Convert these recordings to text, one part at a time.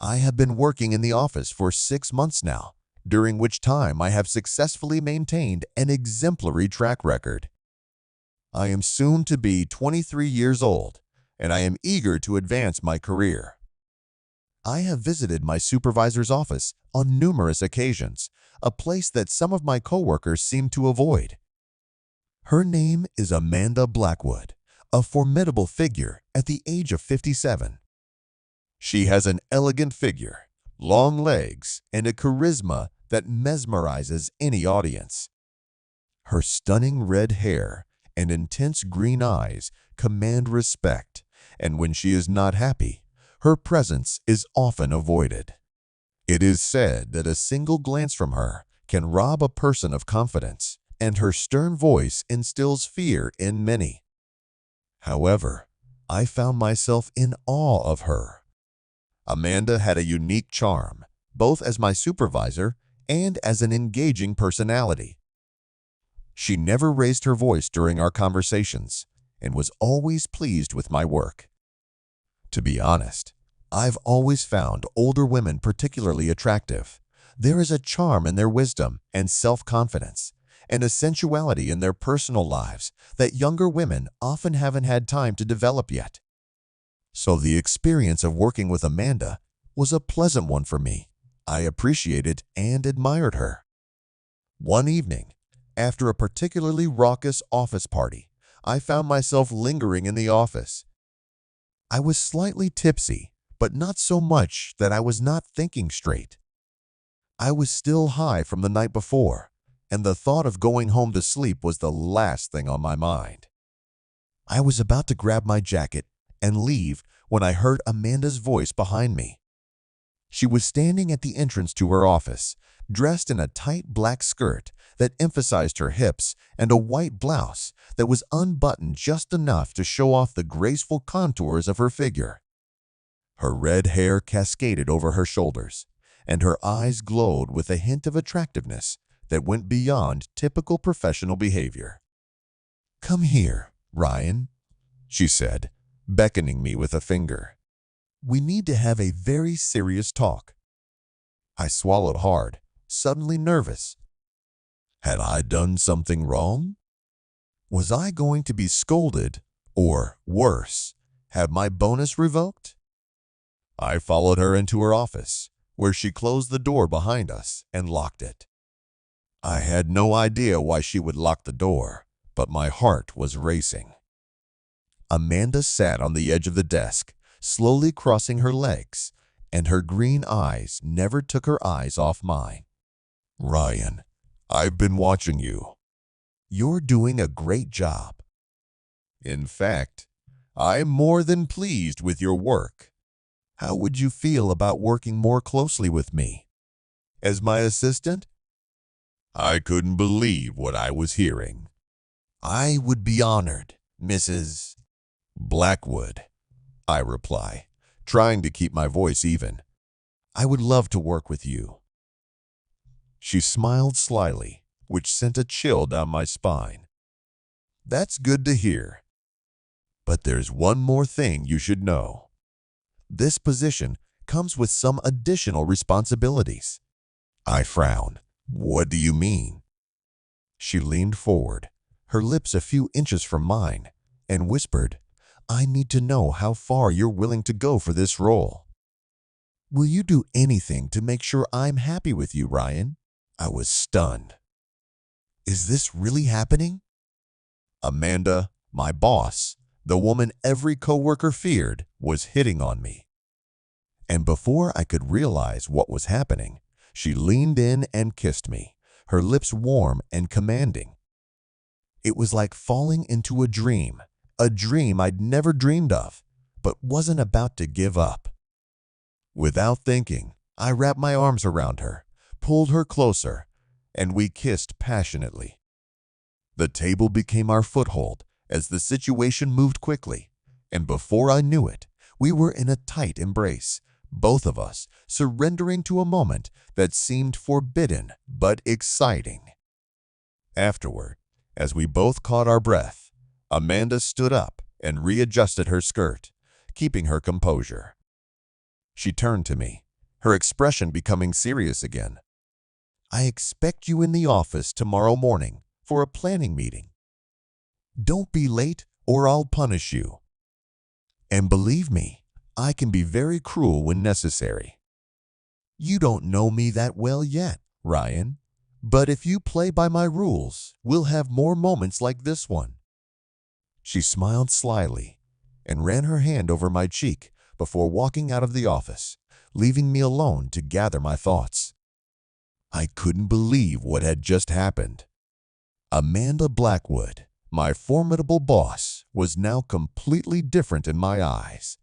I have been working in the office for 6 months now, during which time I have successfully maintained an exemplary track record. I am soon to be 23 years old, and I am eager to advance my career. I have visited my supervisor's office on numerous occasions, a place that some of my coworkers seem to avoid. Her name is Amanda Blackwood, a formidable figure at the age of 57. She has an elegant figure, long legs, and a charisma that mesmerizes any audience. Her stunning red hair and intense green eyes command respect, and when she is not happy, her presence is often avoided. It is said that a single glance from her can rob a person of confidence, and her stern voice instills fear in many. However, I found myself in awe of her. Amanda had a unique charm, both as my supervisor and as an engaging personality. She never raised her voice during our conversations and was always pleased with my work. To be honest, I've always found older women particularly attractive. There is a charm in their wisdom and self-confidence, and a sensuality in their personal lives that younger women often haven't had time to develop yet. So the experience of working with Amanda was a pleasant one for me. I appreciated and admired her. One evening, after a particularly raucous office party, I found myself lingering in the office. I was slightly tipsy, but not so much that I was not thinking straight. I was still high from the night before, and the thought of going home to sleep was the last thing on my mind. I was about to grab my jacket and leave when I heard Amanda's voice behind me. She was standing at the entrance to her office, dressed in a tight black skirt that emphasized her hips and a white blouse that was unbuttoned just enough to show off the graceful contours of her figure. Her red hair cascaded over her shoulders, and her eyes glowed with a hint of attractiveness that went beyond typical professional behavior. "Come here, Ryan," she said, beckoning me with a finger. "We need to have a very serious talk." I swallowed hard, suddenly nervous. Had I done something wrong? Was I going to be scolded, or worse, have my bonus revoked? I followed her into her office, where she closed the door behind us and locked it. I had no idea why she would lock the door, but my heart was racing. Amanda sat on the edge of the desk, slowly crossing her legs, and her green eyes never took her eyes off mine. "Ryan, I've been watching you. You're doing a great job. In fact, I'm more than pleased with your work. How would you feel about working more closely with me? As my assistant?" I couldn't believe what I was hearing. "I would be honored, Mrs. Blackwood," I reply, trying to keep my voice even. "I would love to work with you." She smiled slyly, which sent a chill down my spine. "That's good to hear. But there's one more thing you should know. This position comes with some additional responsibilities." I frowned. "What do you mean?" She leaned forward, her lips a few inches from mine, and whispered, "I need to know how far you're willing to go for this role. Will you do anything to make sure I'm happy with you, Ryan?" I was stunned. Is this really happening? Amanda, my boss, the woman every coworker feared, was hitting on me. And before I could realize what was happening, she leaned in and kissed me, her lips warm and commanding. It was like falling into a dream I'd never dreamed of, but wasn't about to give up. Without thinking, I wrapped my arms around her, pulled her closer, and we kissed passionately. The table became our foothold as the situation moved quickly, and before I knew it, we were in a tight embrace, both of us surrendering to a moment that seemed forbidden but exciting. Afterward, as we both caught our breath, Amanda stood up and readjusted her skirt, keeping her composure. She turned to me, her expression becoming serious again. "I expect you in the office tomorrow morning for a planning meeting. Don't be late or I'll punish you. And believe me, I can be very cruel when necessary. You don't know me that well yet, Ryan, but if you play by my rules, we'll have more moments like this one." She smiled slyly and ran her hand over my cheek before walking out of the office, leaving me alone to gather my thoughts. I couldn't believe what had just happened. Amanda Blackwood, my formidable boss, was now completely different in my eyes.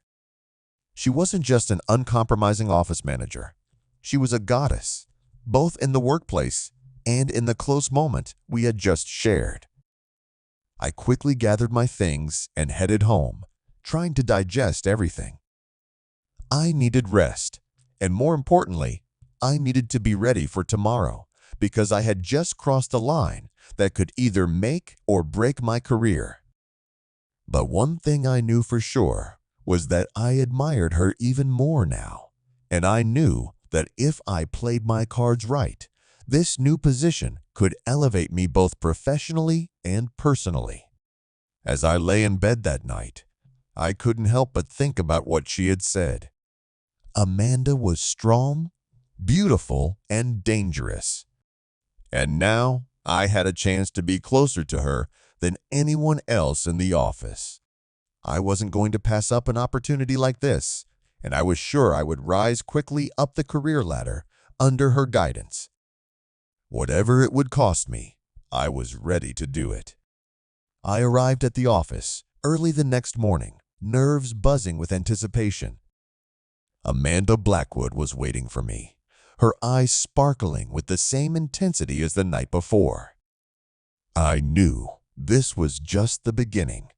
She wasn't just an uncompromising office manager. She was a goddess, both in the workplace and in the close moment we had just shared. I quickly gathered my things and headed home, trying to digest everything. I needed rest, and more importantly, I needed to be ready for tomorrow because I had just crossed a line that could either make or break my career. But one thing I knew for sure was that I admired her even more now, and I knew that if I played my cards right, this new position could elevate me both professionally and personally. As I lay in bed that night, I couldn't help but think about what she had said. Amanda was strong, beautiful, and dangerous. And now I had a chance to be closer to her than anyone else in the office. I wasn't going to pass up an opportunity like this, and I was sure I would rise quickly up the career ladder under her guidance. Whatever it would cost me, I was ready to do it. I arrived at the office early the next morning, nerves buzzing with anticipation. Amanda Blackwood was waiting for me, her eyes sparkling with the same intensity as the night before. I knew this was just the beginning.